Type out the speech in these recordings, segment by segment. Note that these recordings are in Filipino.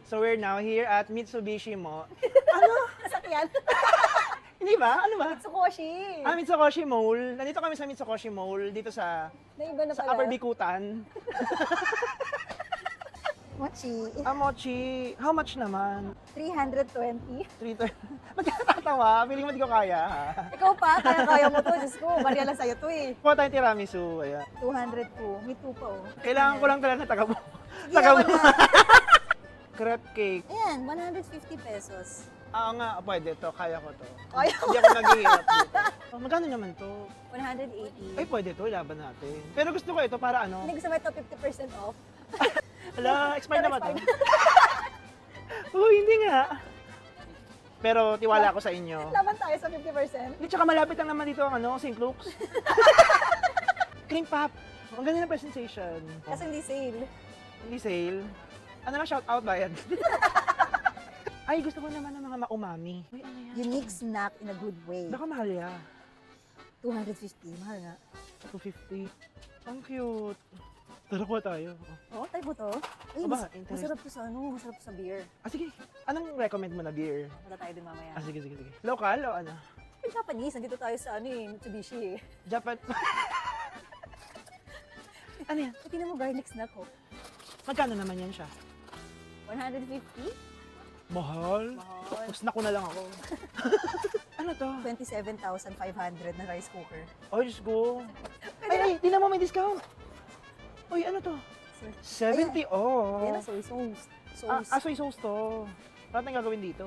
So we're now here at Mitsubishi Mo. Sasakyan. Hindi ba? Ano ba? Tsukoshi. Mitsukoshi Mall. Nandito kami sa Mitsukoshi Mall, dito sa Naiba na sa pala. Upper Bikutan. Mochi. Mochi, how much naman? 320. 3 Ba't ka natatawa? Feeling mo di ko kaya, ha? Ikaw pa, kaya mo to. Diyos ko, barya lang sa'yo to eh. Kuha tayong tiramisu, ayan. 202. May 2 pa oh. Kailangan ko lang talaga na taga mo. Sige, ako na. Crepe cake. Ayan, 150 pesos. Nga, pwede to. Kaya ko to. Kaya mo. Hindi ako naghihirap dito. Magkano naman to? 180. Ay, pwede to. Laban natin. Pero gusto ko ito para ano? Hindi gusto mo ito 50% off. Ala, expired na ba to? Expired. Hindi nga. Pero tiwala ako sa inyo. Laban tayo sa 50%. Hindi, tsaka malapit lang naman dito ang St. Luke's. Cream Pop. Ang ganda ng presentation. Kasi hindi sale. Hindi sale. Ano lang, shout out bayad. Ay, gusto ko naman ng mga maumami. Uy, ano yan? Unique snack in a good way. Baka mahal ya. 250. Mahal nga. 250. Ang cute. Tara ko tayo. Oo, try mo to. Ay, Aba, interest. masarap to sa ano, masarap to sa beer. Sige. Anong recommend mo na beer? Wala tayo din mamaya. Sige. Local o ano? Yung Japanese, nandito tayo sa ano eh, Mitsubishi eh. Japan. Ano yan? Ay, tingnan mo garlic snack oh. Magkano naman yan siya? 150? Mahal. Mahal. Mas naku na lang ako. Ano to? 27,500 na rice cooker. Oh, Diyos ko. Ay, tingnan mo may discount. Uy, ano to? 70 off. Ayan na, soy sauce. Soy sauce to. Paano tayong gagawin dito?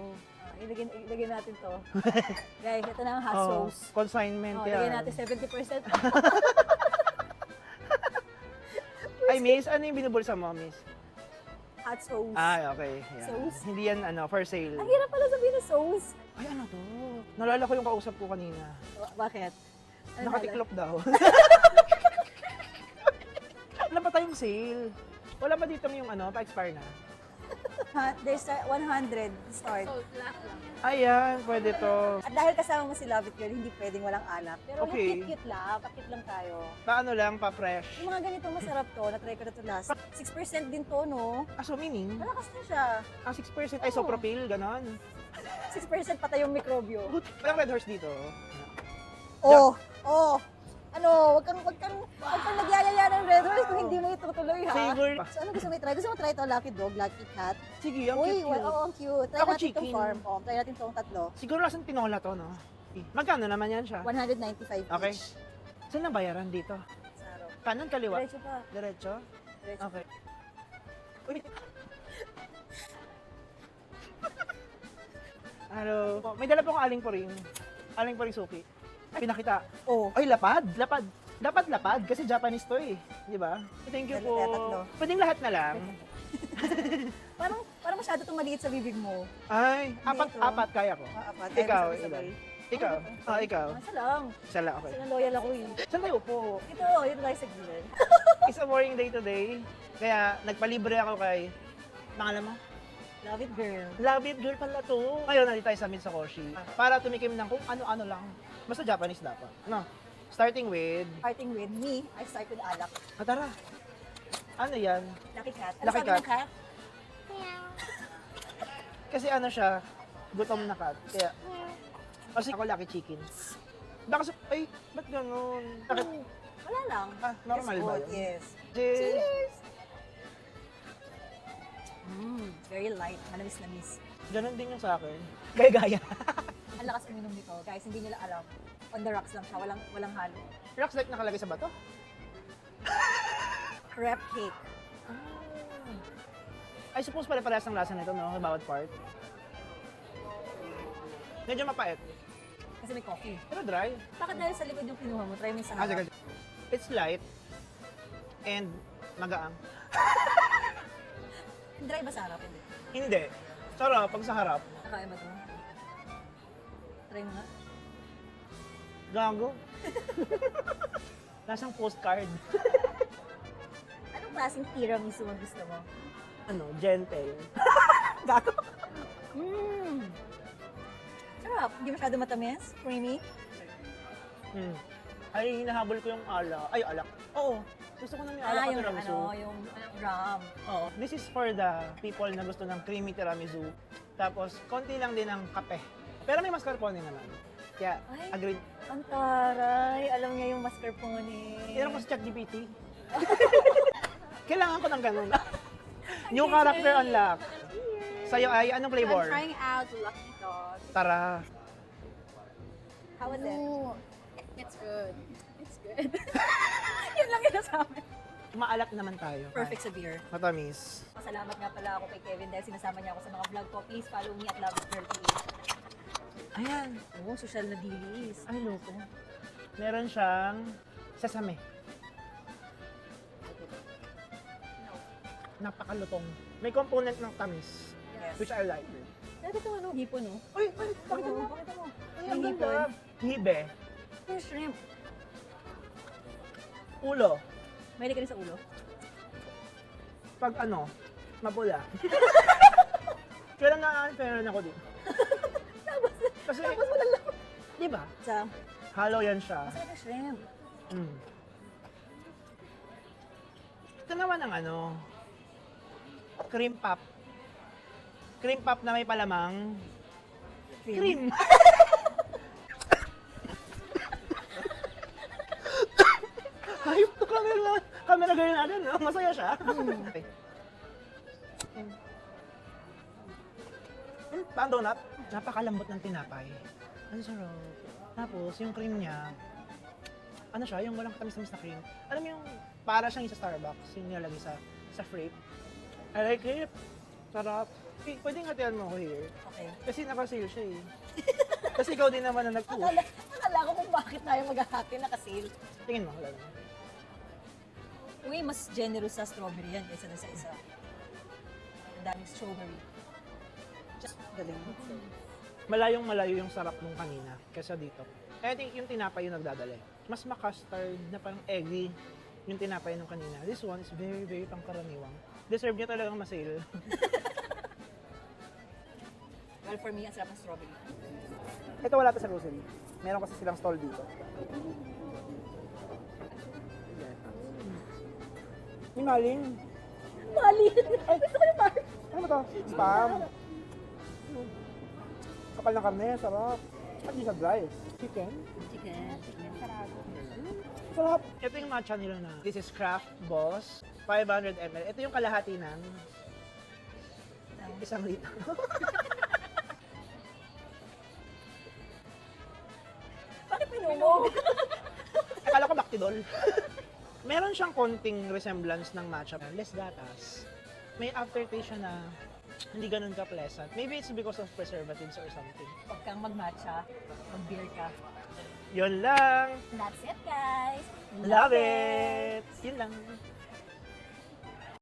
Ilagay natin to. Guys, ito na ang hot sauce. Consignment yan. Ilagay natin 70%. Ay, miss, ano yung binubulsa mo, miss? Hot sauce. Ay, okay. Yan. Sauce? Hindi yan, for sale. Ang hirap pala sabihin na sauce. Ay, ano to? Nalala ko yung kausap ko kanina. Bakit? Ano Nakatiklop daw. Wala pa tayong sale. Wala pa dito yung pa-expire na. There's 100 start. Ayan, pwede to. At dahil kasama mo si Love It Girl, hindi pwedeng walang alak. Pero Okay. cute lang, pakit lang tayo. Paano lang, pa-fresh. Yung mga ganito masarap to, na-try ko na to last. 6% din to, no? So meaning, Malakas na siya. 6% ay sopropil, ganon. 6% patay yung mikrobyo. Walang Red Horse dito. Oh! Ano, wag kang nagyayaya ng Red Horse kung hindi mo itutuloy, ha? Savor. So, ano gusto mo i-try? Gusto mo try ito, Lucky Dog, Lucky Cat? Sige, ang Uy, cute. oo, ang cute. Try Ako natin chicken. itong farm. Oh, try natin itong tatlo. Siguro lasang tinola to, no? Magkano naman yan siya? 195 Okay. each. Saan na bayaran dito? Sa araw. Kanan, kaliwa? Diretso pa. Diretso? Diretso. Okay. Uy. Hello. May dala po akong aling puring. Aling puring suki. Pinakita. Oh. Ay, lapad. Lapad. Dapat lapad kasi Japanese to eh. Di ba? Thank you po. Tatlo. Pwedeng lahat na lang. Parang masyado itong maliit sa bibig mo. Ay, Hindi ito. apat kaya ko. Apat. Ikaw, sabay-sabay. ilan? Ikaw? Ikaw. Isa lang. Isa lang, okay. Isa lang loyal ako eh. Saan tayo upo? Ito tayo sa gilid. It's a boring day today. Kaya nagpalibre ako kay, pangalan mo? Love it, girl. Love it, girl pala to. Ngayon, nandito tayo sa Mitsukoshi. Para tumikim ng kung ano-ano lang. Basta Japanese dapat. No? Starting with, Starting with me, I start with alak. tara. Ano yan? Lucky Cat. Ano Lucky sabi ng cat? Kasi ano siya, gutom na cat. Kaya, kasi ako lucky chicken. Baka ay, ba't ganun? Bakit? Wala lang. Normal It's ba good, yun? Yes. Cheers! Very light. Manamis-namis. Ganun din yung sa akin. Gaya-gaya. Ang lakas uminom nito. Guys, hindi nila alam. On the rocks lang siya. Walang halo. Rocks like nakalagay sa bato? Crepe cake. I suppose pala parehas ng lasa nito, no? Sa bawat part. Medyo mapait. Kasi may coffee. Pero dry. Bakit dahil sa likod yung kinuha mo? Try mo yung sa Sige. harap. It's light and magaang. Dry ba sa harap? Hindi. Hindi. Sarap pag sa harap. Nakain ba ito? Try mo nga. Gago. Lasang postcard. Anong klaseng tiramisu ang gusto mo? Gentle. Gato. Sarap. Hindi masyado matamis. Creamy. Ay, hinahabol ko yung ala. Ay, alak. Oo. Gusto ko na may alak na yung tiramisu. yung ram. Oo. This is for the people na gusto ng creamy tiramisu. Tapos, konti lang din ng kape. Pero may mascarpone naman. Kaya, Ay. agree. Ang taray. Alam niya yung mascarpone. Tinanong ko sa ChatGPT. Kailangan ko ng ganun. New character unlock. Sa'yo ay, anong flavor? I'm trying out Lucky Dog. Tara. How was it? Ooh, it's good. It's good. Yun lang yung sa amin. Maalat naman tayo. Perfect sa beer. Matamis. Pasalamat nga pala ako kay Kevin dahil sinasama niya ako sa mga vlog ko. Please follow me at Love is Girl PH. Ayan. Oo, social na dilis. Ay, loko. Meron siyang sesame. Napakalutong. May component ng tamis, Yes. which I like. Dati ito ano, hipon no? Uy, pakita mo. Pakita mo. Ay, Yung ang hipon. ganda. Hibe. Yung shrimp. Ulo. Mahilig ka rin sa ulo? Pag ano, mapula. Kaya na-unfairan ako dito. Kasi, Tapos wala lang. di ba? Sa, Halo yan siya. masarap yung shrimp. Mm. Ito naman ang ano, cream pop. Cream pop na may palamang cream. Hayop to camera girl natin, no? Masaya siya. Okay. Paang donut, napakalambot ng tinapay. Ang sarap. Tapos, yung cream niya, ano siya, yung walang katamis-tamis na cream. Alam mo yung, para siyang sa Starbucks, yung nilalagay sa frappe. I like it. Sarap. Pwedeng hatihan mo ako here. Okay. Kasi naka-sale siya eh. Kasi ikaw din naman ang nag-push. Akala ko kung bakit tayo maghahati na kasi. Tingin mo, wala lang. Uy, mas generous sa strawberry yan kaysa sa isa. Ang daming strawberry. Just galing. Malayong malayo yung sarap nung kanina kaysa dito. I think yung tinapay yung nagdadala. Mas makastard na parang eggy yung tinapay nung kanina. This one is very, very pangkaraniwang. Deserve niya talagang masale. Well, for me, ang sarap ng strawberry. Ito wala to sa grocery. Meron kasi silang stall dito. May maling. Mali! Gusto ko yung mali! Ano ba to? Spam. Kapal na karne, sarap. At di sa dry. Chicken. Chicken. Sarap. Ito yung matcha nila na. This is Craft Boss. 500 ml. Ito yung kalahati ng isang litro. Bakit pinumo? Akala ko Bactidol. Meron siyang konting resemblance ng matcha. Less gatas. May aftertaste siya na hindi ganun ka-pleasant. Maybe it's because of preservatives or something. Huwag kang mag-matcha, mag-beer ka. Yun lang. That's it, guys! Love it! Yun lang.